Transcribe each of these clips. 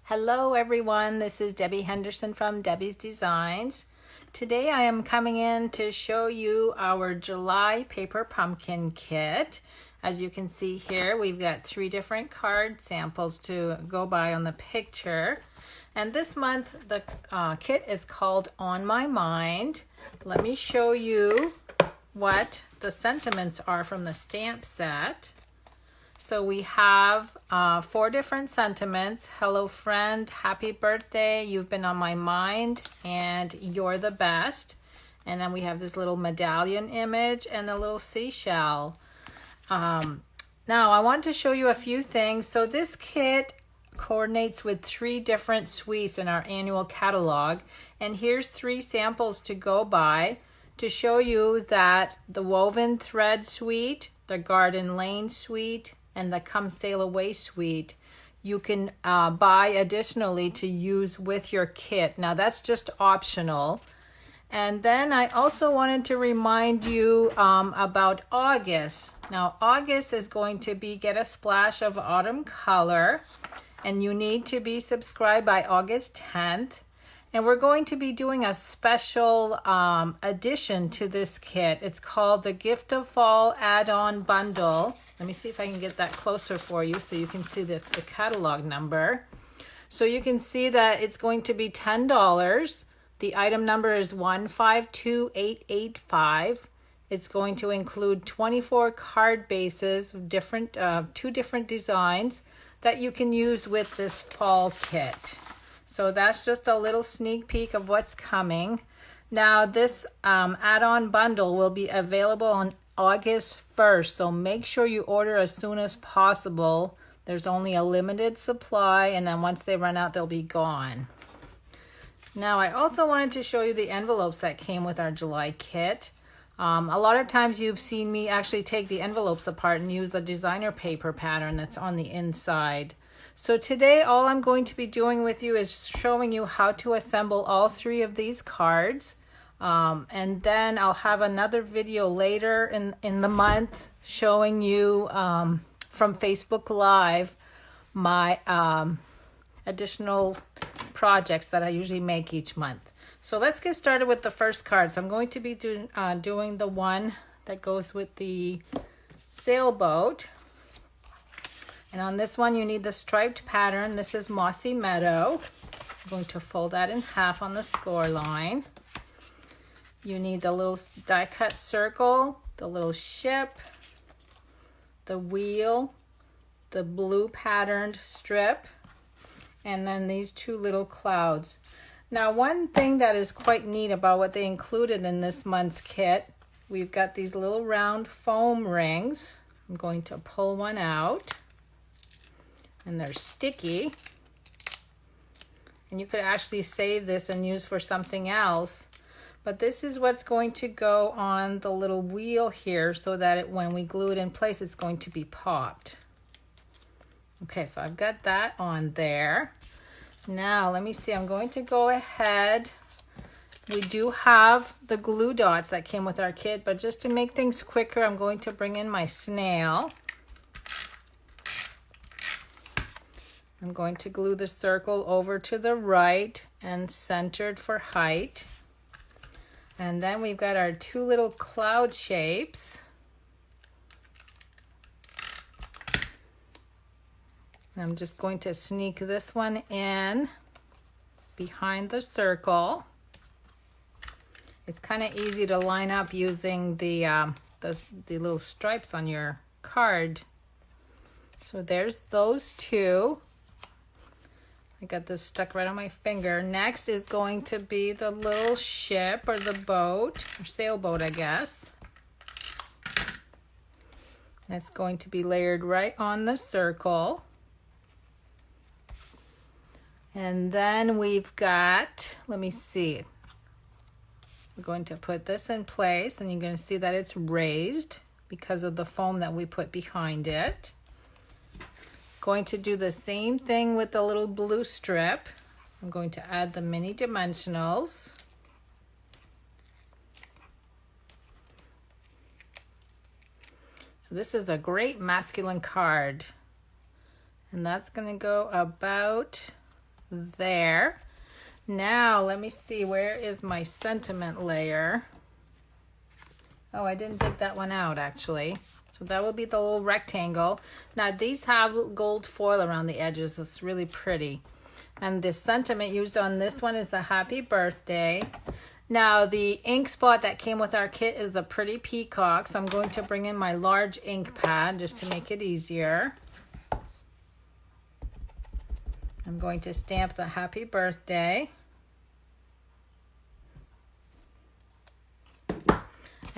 Hello everyone, this is Debbie Henderson from Debbie's Designs. Today I am coming in to show you our July paper pumpkin kit. As you can see here, we've got 3 different card samples to go by on the picture. And this month the kit is called On My Mind. Let me show you what the sentiments are from the stamp set. So we have 4 different sentiments. Hello friend, happy birthday, you've been on my mind, and you're the best. And then we have this little medallion image and a little seashell. Now I want to show you a few things. So this kit coordinates with 3 different suites in our annual catalog. And here's 3 samples to go by to show you that the woven thread suite, the garden lane suite, and the Come Sail Away suite you can buy additionally to use with your kit. Now that's just optional. And then I also wanted to remind you about August. Now August is going to be Get a Splash of Autumn Color, and you need to be subscribed by August 10th. And we're going to be doing a special addition to this kit. It's called the Gift of Fall Add-on Bundle. Let me see if I can get that closer for you so you can see the catalog number. So you can see that it's going to be $10. The item number is 152885. It's going to include 24 card bases of different, 2 different designs that you can use with this fall kit. So that's just a little sneak peek of what's coming. Now this add-on bundle will be available on August 1st, so make sure you order as soon as possible. There's only a limited supply, and then once they run out, they'll be gone. Now I also wanted to show you the envelopes that came with our July kit. A lot of times you've seen me actually take the envelopes apart and use the designer paper pattern that's on the inside. So today all I'm going to be doing with you is showing you how to assemble all 3 of these cards. And then I'll have another video later in the month showing you from Facebook Live my additional projects that I usually make each month. So let's get started with the first card. So I'm going to be doing the one that goes with the sailboat. And on this one, you need the striped pattern. This is Mossy Meadow. I'm going to fold that in half on the score line. You need the little die-cut circle, the little ship, the wheel, the blue patterned strip, and then these 2 little clouds. Now, one thing that is quite neat about what they included in this month's kit, we've got these little round foam rings. I'm going to pull one out. And they're sticky, and you could actually save this and use for something else, but this is what's going to go on the little wheel here so that when we glue it in place, it's going to be popped. Okay, so I've got that on there. Now let me see, I'm going to go ahead. We do have the glue dots that came with our kit, but just to make things quicker, I'm going to bring in my snail. I'm going to glue the circle over to the right and centered for height. And then we've got our 2 little cloud shapes. And I'm just going to sneak this one in behind the circle. It's kind of easy to line up using the little stripes on your card. So there's those 2. I got this stuck right on my finger. Next is going to be the little ship or the boat, or sailboat, I guess. That's going to be layered right on the circle. And then we've got, let me see. We're going to put this in place, and you're going to see that it's raised because of the foam that we put behind it. Going to do the same thing with the little blue strip. I'm going to add the mini dimensionals. So this is a great masculine card. And that's going to go about there. Now let me see, where is my sentiment layer? Oh, I didn't dig that one out actually. So that will be the little rectangle. Now these have gold foil around the edges. It's really pretty. And the sentiment used on this one is the happy birthday. Now the ink spot that came with our kit is the pretty peacock. So I'm going to bring in my large ink pad just to make it easier. I'm going to stamp the happy birthday.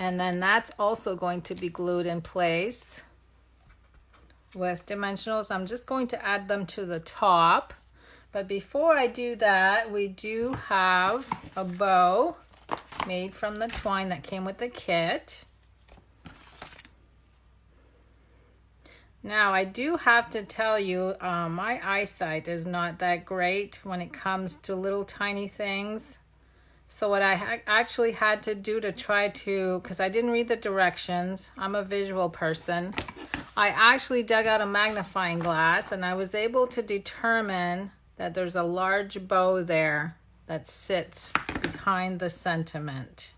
And then that's also going to be glued in place with dimensionals. I'm just going to add them to the top. But before I do that, we do have a bow made from the twine that came with the kit. Now I do have to tell you, my eyesight is not that great when it comes to little tiny things. So what I actually had to do to try to, because I didn't read the directions, I'm a visual person, I actually dug out a magnifying glass and I was able to determine that there's a large bow there that sits behind the sentiment.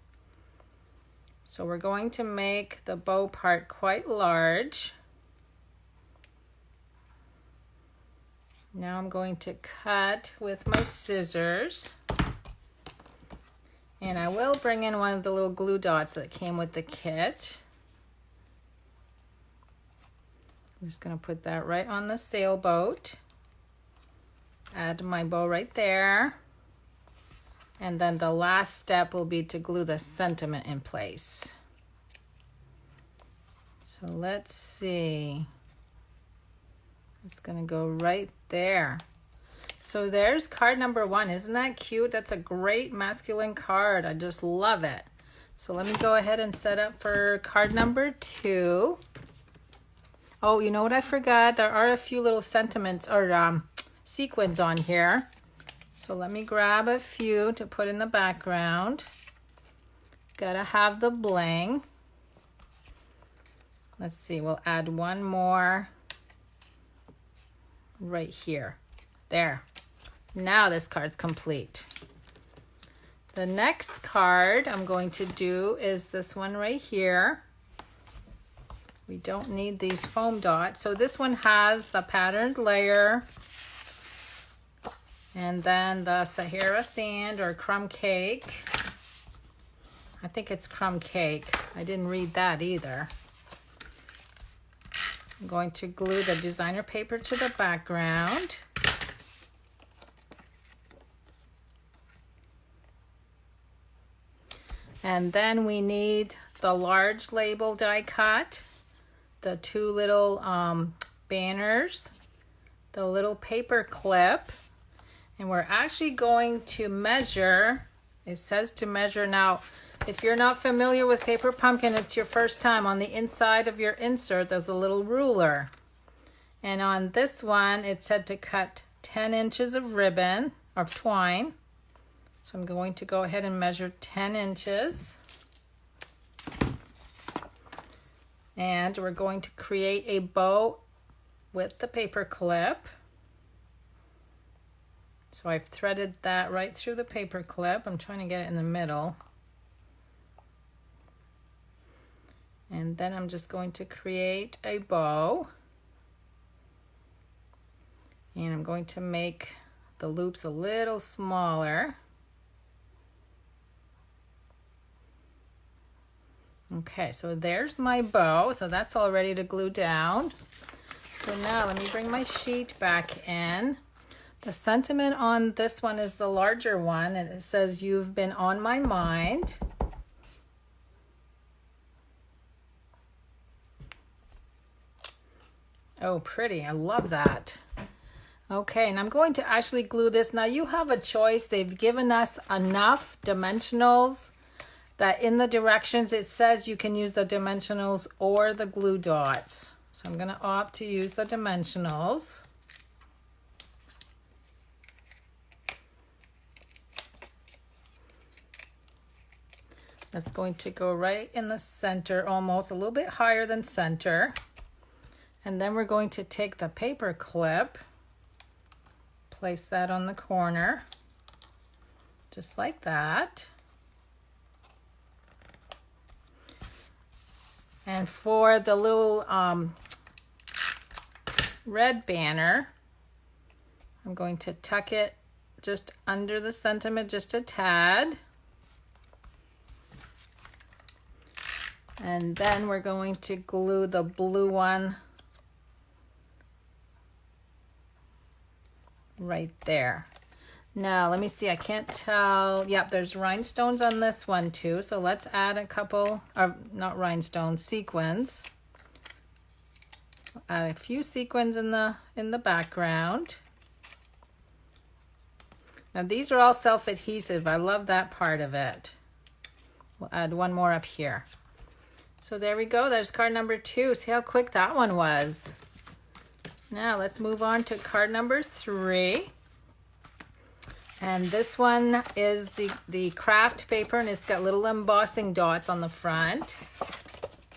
So we're going to make the bow part quite large. Now I'm going to cut with my scissors. And I will bring in one of the little glue dots that came with the kit. I'm just going to put that right on the sailboat. Add my bow right there. And then the last step will be to glue the sentiment in place. So let's see. It's going to go right there. So there's card number 1. Isn't that cute? That's a great masculine card. I just love it. So let me go ahead and set up for card number 2. Oh, you know what I forgot? There are a few little sentiments or sequins on here. So let me grab a few to put in the background. Gotta have the bling. Let's see, we'll add one more right here. There. Now this card's complete. The next card I'm going to do is this one right here. We don't need these foam dots. So this one has the patterned layer and then the Sahara sand or crumb cake. I think it's crumb cake. I didn't read that either. I'm going to glue the designer paper to the background. And then we need the large label die cut, the 2 little banners, the little paper clip, and we're actually going to measure. It says to measure. Now, if you're not familiar with paper pumpkin, it's your first time, on the inside of your insert there's a little ruler. And on this one it said to cut 10 inches of ribbon, of twine. So I'm going to go ahead and measure 10 inches. And we're going to create a bow with the paper clip. So I've threaded that right through the paper clip. I'm trying to get it in the middle. And then I'm just going to create a bow. And I'm going to make the loops a little smaller. Okay, so there's my bow. So that's all ready to glue down. So now let me bring my sheet back in. The sentiment on this one is the larger one, and it says, "You've been on my mind." Oh, pretty. I love that. Okay, and I'm going to actually glue this. Now you have a choice. They've given us enough dimensionals that in the directions it says you can use the dimensionals or the glue dots. So I'm going to opt to use the dimensionals. That's going to go right in the center, almost a little bit higher than center. And then we're going to take the paper clip, Place that on the corner, just like that. And for the little red banner, I'm going to tuck it just under the sentiment, just a tad. And then we're going to glue the blue one right there. Now, let me see, I can't tell. Yep, there's rhinestones on this one too. So let's add a couple, not rhinestones, sequins. Add a few sequins in the background. Now these are all self-adhesive. I love that part of it. We'll add one more up here. So there we go. There's card number 2. See how quick that one was. Now let's move on to card number 3. And this one is the craft paper, and it's got little embossing dots on the front.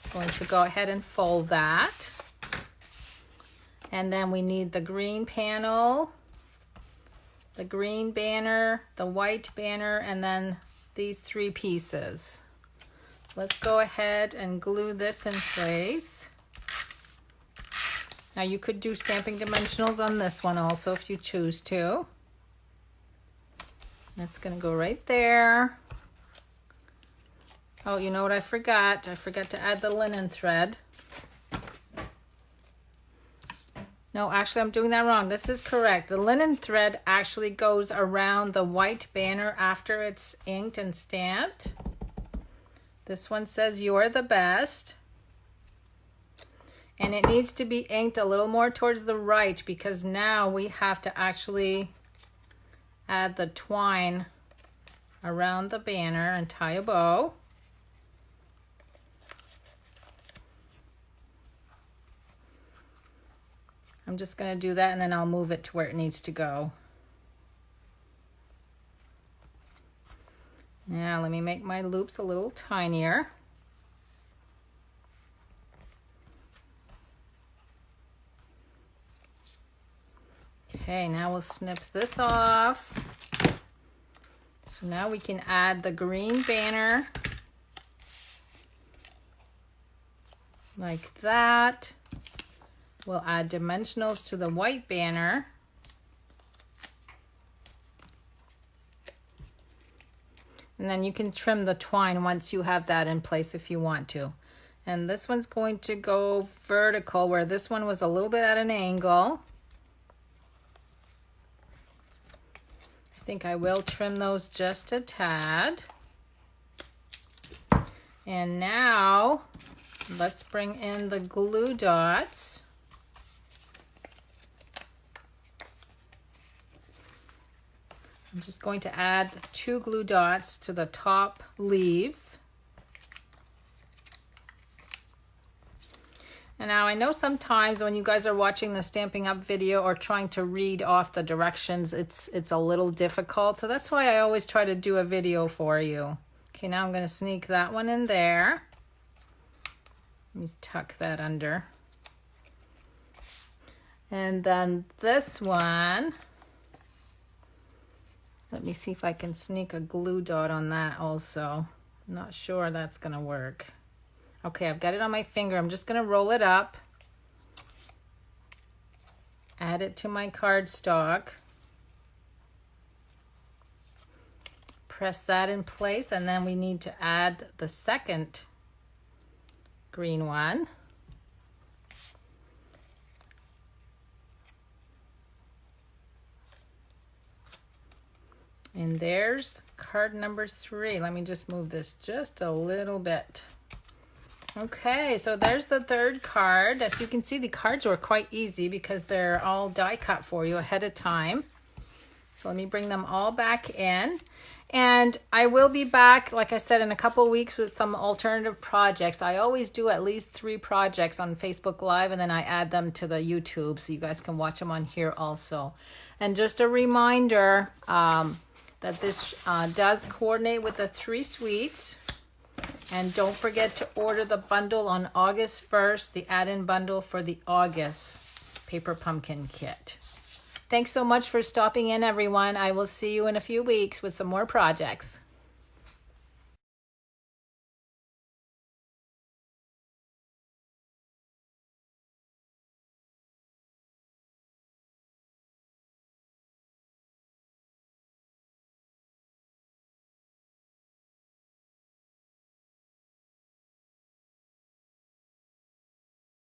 I'm going to go ahead and fold that. And then we need the green panel, the green banner, the white banner, and then these 3 pieces. Let's go ahead and glue this in place. Now you could do stamping dimensionals on this one also if you choose to. That's going to go right there. Oh, you know what I forgot? I forgot to add the linen thread. No, actually I'm doing that wrong. This is correct. The linen thread actually goes around the white banner after it's inked and stamped. This one says "You're the best." And it needs to be inked a little more towards the right because now we have to actually add the twine around the banner and tie a bow. I'm just going to do that and then I'll move it to where it needs to go. Now let me make my loops a little tinier. Okay, now we'll snip this off. So now we can add the green banner like that. We'll add dimensionals to the white banner. And then you can trim the twine once you have that in place if you want to. And this one's going to go vertical where this one was a little bit at an angle. I think I will trim those just a tad. And now let's bring in the glue dots. I'm just going to add 2 glue dots to the top leaves. And now I know sometimes when you guys are watching the Stampin' Up video or trying to read off the directions, it's a little difficult. So that's why I always try to do a video for you. Okay, now I'm going to sneak that one in there. Let me tuck that under. And then this one, let me see if I can sneak a glue dot on that also. I'm not sure that's going to work. Okay, I've got it on my finger. I'm just going to roll it up. Add it to my cardstock. Press that in place, and then we need to add the second green one. And there's card number 3. Let me just move this just a little bit. Okay, so there's the 3rd card. As you can see, the cards were quite easy because they're all die cut for you ahead of time. So let me bring them all back in. And I will be back, like I said, in a couple weeks with some alternative projects. I always do at least 3 projects on Facebook Live, and then I add them to the YouTube so you guys can watch them on here also. And just a reminder that this does coordinate with the 3 suites. And don't forget to order the bundle on August 1st, the add-in bundle for the August Paper Pumpkin Kit. Thanks so much for stopping in, everyone. I will see you in a few weeks with some more projects.